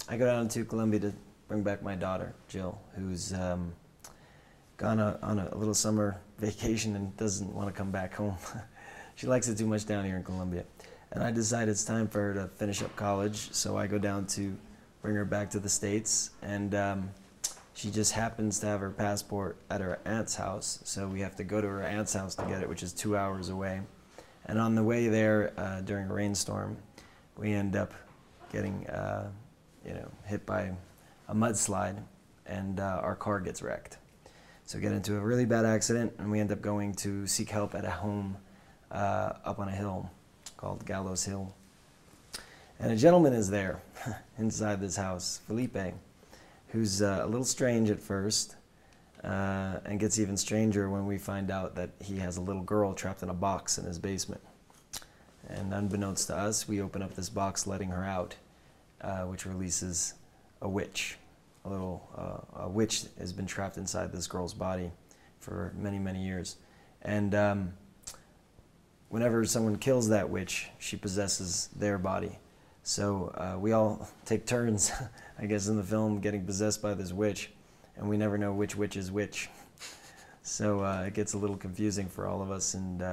I go down to Colombia to bring back my daughter, Jill, who's gone on a little summer vacation and doesn't want to come back home. She likes it too much down here in Colombia. And I decided it's time for her to finish up college, so I go down to bring her back to the States. And she just happens to have her passport at her aunt's house, so we have to go to her aunt's house to get it, which is 2 hours away. And on the way there, during a rainstorm, we end up getting hit by a mudslide, and our car gets wrecked. So we get into a really bad accident, and we end up going to seek help at a home up on a hill called Gallows Hill. And a gentleman is there inside this house, Felipe, who's a little strange at first, and gets even stranger when we find out that he has a little girl trapped in a box in his basement. And unbeknownst to us, we open up this box letting her out, which releases a witch. A witch has been trapped inside this girl's body for many, many years. And whenever someone kills that witch, she possesses their body. So we all take turns, I guess, in the film getting possessed by this witch, and we never know which witch is which. So it gets a little confusing for all of us, and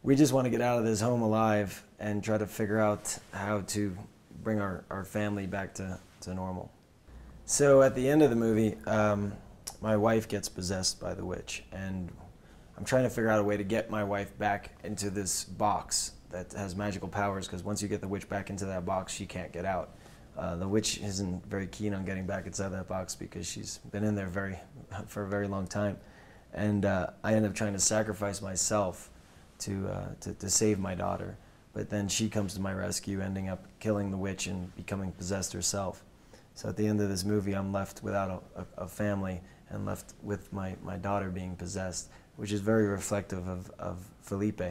we just want to get out of this home alive and try to figure out how to bring our family back to normal. So at the end of the movie, my wife gets possessed by the witch, and I'm trying to figure out a way to get my wife back into this box that has magical powers, because once you get the witch back into that box, she can't get out. The witch isn't very keen on getting back inside that box because she's been in there for a very long time. And I end up trying to sacrifice myself to save my daughter. But then she comes to my rescue, ending up killing the witch and becoming possessed herself. So at the end of this movie, I'm left without a family and left with my daughter being possessed, which is very reflective of Felipe,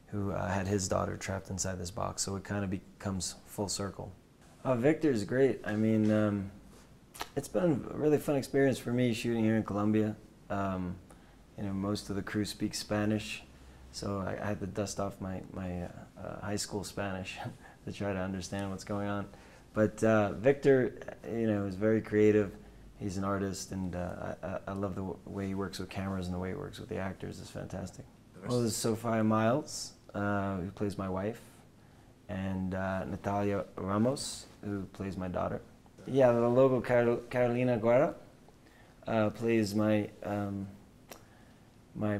who had his daughter trapped inside this box. So it kind of becomes full circle. Victor's great. I mean, it's been a really fun experience for me shooting here in Colombia. Most of the crew speaks Spanish, so I had to dust off my high school Spanish to try to understand what's going on. But Victor, is very creative. He's an artist, and I love the way he works with cameras, and the way he works with the actors is fantastic. Well, there's Sophia Miles, who plays my wife, and Natalia Ramos, who plays my daughter. Yeah, the logo Carolina Guerra plays my my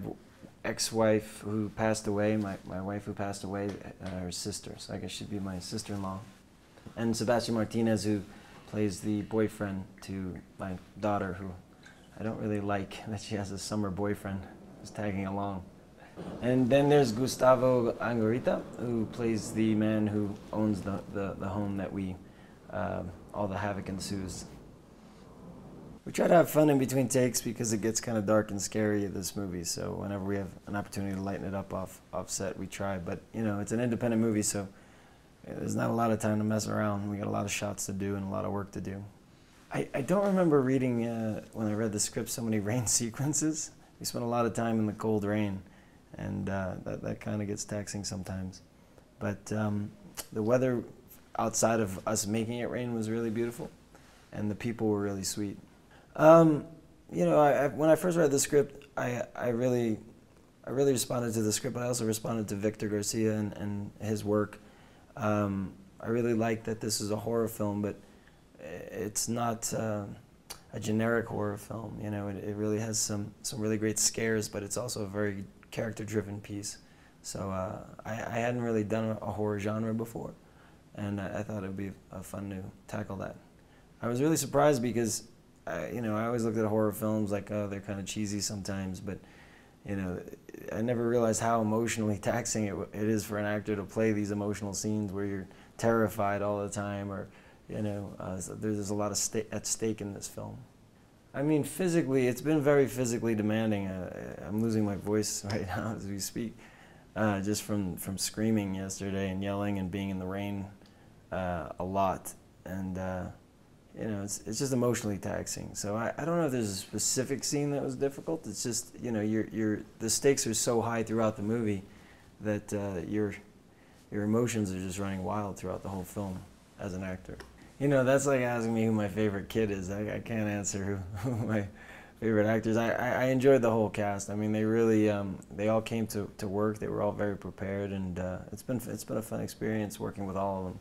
ex-wife who passed away, my wife who passed away, her sister, so I guess she'd be my sister-in-law. And Sebastian Martinez, who plays the boyfriend to my daughter, who I don't really like that she has a summer boyfriend who's tagging along. And then there's Gustavo Angorita, who plays the man who owns the home that all the havoc ensues. We try to have fun in between takes because it gets kind of dark and scary in this movie, so whenever we have an opportunity to lighten it up off set, we try. But, it's an independent movie, so there's not a lot of time to mess around. We got a lot of shots to do and a lot of work to do. I don't remember reading, when I read the script, so many rain sequences. We spent a lot of time in the cold rain, and that kind of gets taxing sometimes. But the weather outside of us making it rain was really beautiful, and the people were really sweet. When I first read the script, I really responded to the script, but I also responded to Victor Garcia and his work. I really like that this is a horror film, but it's not a generic horror film. It really has some really great scares, but it's also a very character-driven piece. So I hadn't really done a horror genre before, and I thought it would be fun to tackle that. I was really surprised because I always looked at horror films like, oh, they're kind of cheesy sometimes, but I never realized how emotionally taxing it is for an actor to play these emotional scenes where you're terrified all the time, or there's a lot at stake in this film. I mean, physically, it's been very physically demanding. I'm losing my voice right now as we speak, just from screaming yesterday and yelling and being in the rain a lot, and it's just emotionally taxing. So I don't know if there's a specific scene that was difficult. It's just, the stakes are so high throughout the movie that your emotions are just running wild throughout the whole film as an actor. You know, that's like asking me who my favorite kid is. I can't answer who my favorite actors. I enjoyed the whole cast. I mean, they really they all came to work. They were all very prepared, and it's been a fun experience working with all of them.